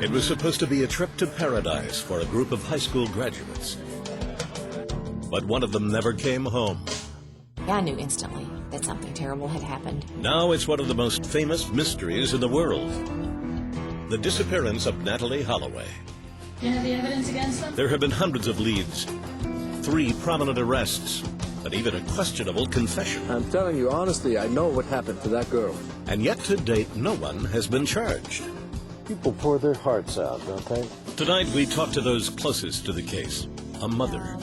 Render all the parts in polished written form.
It was supposed to be a trip to paradise for a group of high school graduates. But one of them never came home. I knew instantly that something terrible had happened. Now it's one of the most famous mysteries in the world. The disappearance of Natalee Holloway. Do you have the evidence against them? There have been hundreds of leads, 3 prominent arrests, and even a questionable confession. I'm telling you honestly, I know what happened to that girl. And yet to date, no one has been charged. People pour their hearts out, don't they? Tonight we talk to those closest to the case. A mother.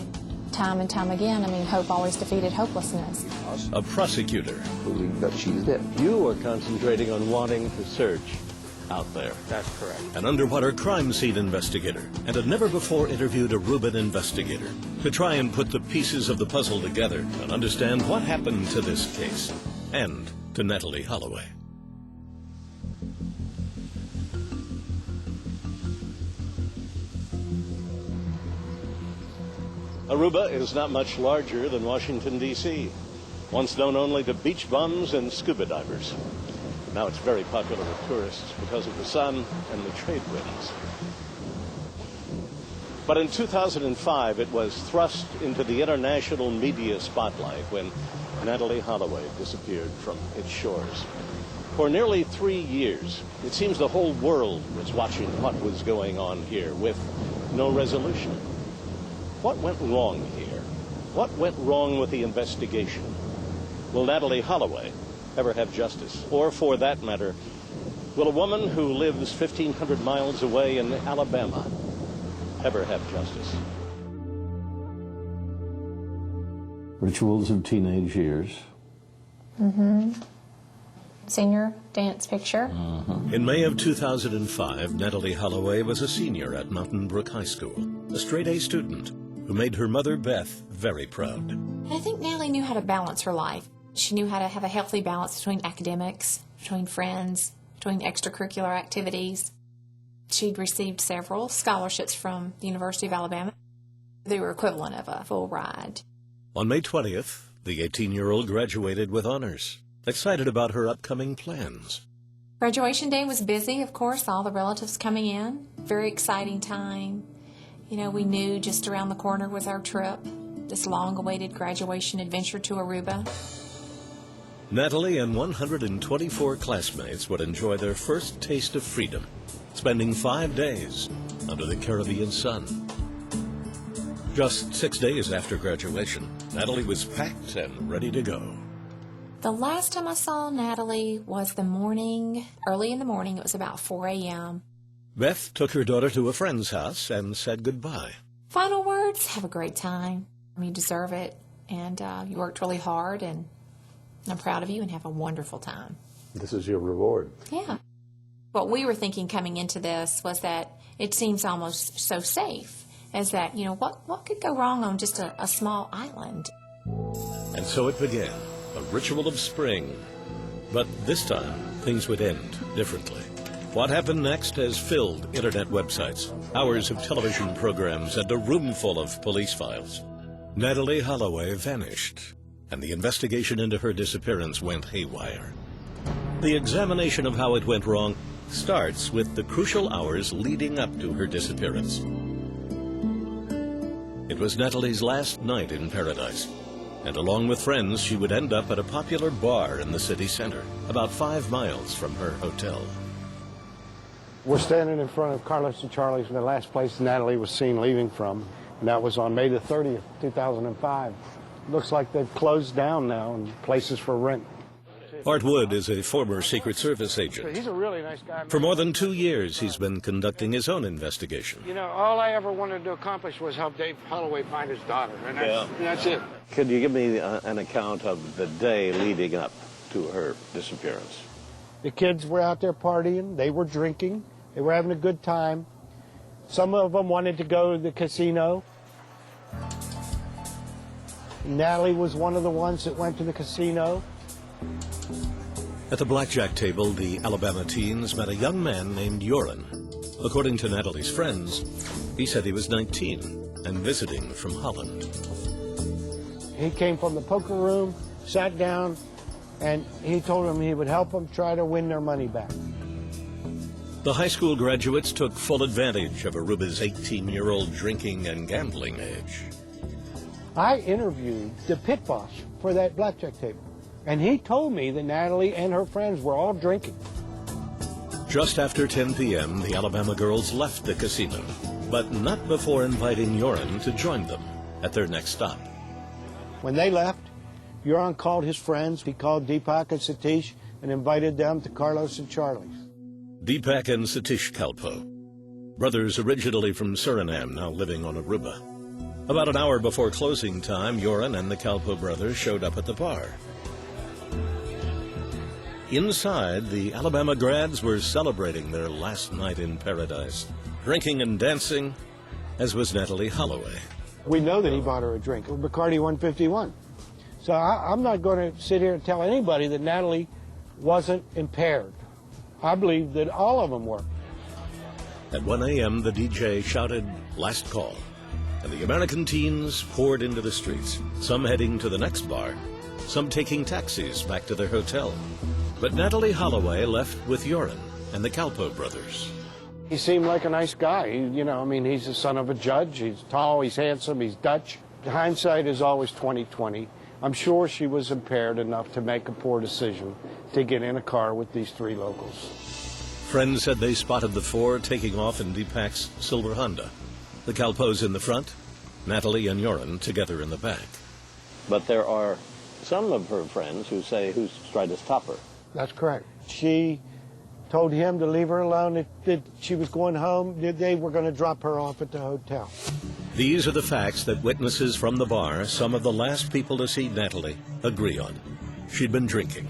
Time and time again, hope always defeated hopelessness. A prosecutor. Believe that she's dead. You are concentrating on wanting to search out there. That's correct. An underwater crime scene investigator. And a never-before-interviewed Aruban investigator. To try and put the pieces of the puzzle together and understand what happened to this case. And to Natalee Holloway. Aruba is not much larger than Washington, D.C., once known only to beach bums and scuba divers. Now it's very popular with tourists because of the sun and the trade winds. But in 2005, it was thrust into the international media spotlight when Natalee Holloway disappeared from its shores. For nearly 3 years, it seems the whole world was watching what was going on here with no resolution. What went wrong here? What went wrong with the investigation? Will Natalee Holloway ever have justice? Or, for that matter, will a woman who lives 1,500 miles away in Alabama ever have justice? Rituals of teenage years. Senior dance picture. In May of 2005, Natalee Holloway was a senior at Mountain Brook High School, a straight-A student who made her mother, Beth, very proud. I think Natalee knew how to balance her life. She knew how to have a healthy balance between academics, between friends, between extracurricular activities. She'd received several scholarships from the University of Alabama. They were equivalent of a full ride. On May 20th, the 18-year-old graduated with honors, excited about her upcoming plans. Graduation day was busy, of course, all the relatives coming in. Very exciting time. You know, we knew just around the corner was our trip, this long-awaited graduation adventure to Aruba. Natalee and 124 classmates would enjoy their first taste of freedom, spending 5 days under the Caribbean sun. Just 6 days after graduation, Natalee was packed and ready to go. The last time I saw Natalee was early in the morning. It was about 4 a.m. Beth took her daughter to a friend's house and said goodbye. Final words, have a great time. You deserve it, and you worked really hard, and I'm proud of you, and have a wonderful time. This is your reward. Yeah. What we were thinking coming into this was that it seems almost so safe, as that, what could go wrong on just a small island? And so it began, a ritual of spring. But this time, things would end differently. What happened next has filled internet websites, hours of television programs, and a room full of police files. Natalee Holloway vanished, and the investigation into her disappearance went haywire. The examination of how it went wrong starts with the crucial hours leading up to her disappearance. It was Natalee's last night in paradise, and along with friends, she would end up at a popular bar in the city center, about 5 miles from her hotel. We're standing in front of Carlos and Charlie's, the last place Natalee was seen leaving from, and that was on May the 30th, 2005. Looks like they've closed down now and places for rent. Art Wood is a former Secret Service agent. He's a really nice guy. For more than 2 years, he's been conducting his own investigation. All I ever wanted to accomplish was help Dave Holloway find his daughter, and that's it. Could you give me an account of the day leading up to her disappearance? The kids were out there partying. They were drinking. They were having a good time. Some of them wanted to go to the casino. Natalee was one of the ones that went to the casino. At the blackjack table, the Alabama teens met a young man named Yoren. According to Natalee's friends, he said he was 19 and visiting from Holland. He came from the poker room, sat down, and he told them he would help them try to win their money back. The high school graduates took full advantage of Aruba's 18-year-old drinking and gambling age. I interviewed the pit boss for that blackjack table, and he told me that Natalee and her friends were all drinking. Just after 10 p.m., the Alabama girls left the casino, but not before inviting Yoren to join them at their next stop. When they left, Yoren called his friends. He called Deepak and Satish and invited them to Carlos and Charlie's. Deepak and Satish Kalpoe, brothers originally from Suriname, now living on Aruba. About an hour before closing time, Yoren and the Kalpoe brothers showed up at the bar. Inside, the Alabama grads were celebrating their last night in paradise, drinking and dancing, as was Natalee Holloway. We know that he bought her a drink, Bacardi 151. So I'm not going to sit here and tell anybody that Natalee wasn't impaired. I believe that all of them were. At 1 a.m., the DJ shouted, "Last call," and the American teens poured into the streets, some heading to the next bar, some taking taxis back to their hotel. But Natalee Holloway left with Yoren and the Kalpoe brothers. He seemed like a nice guy. He's the son of a judge. He's tall, he's handsome, he's Dutch. Hindsight is always 20/20. I'm sure she was impaired enough to make a poor decision to get in a car with these three locals. Friends said they spotted the four taking off in Deepak's silver Honda. The Kalpoes in the front, Natalee and Yoren together in the back. But there are some of her friends who say who's tried to stop her. That's correct. She told him to leave her alone, that she was going home, that they were going to drop her off at the hotel. These are the facts that witnesses from the bar, some of the last people to see Natalee, agree on. She'd been drinking.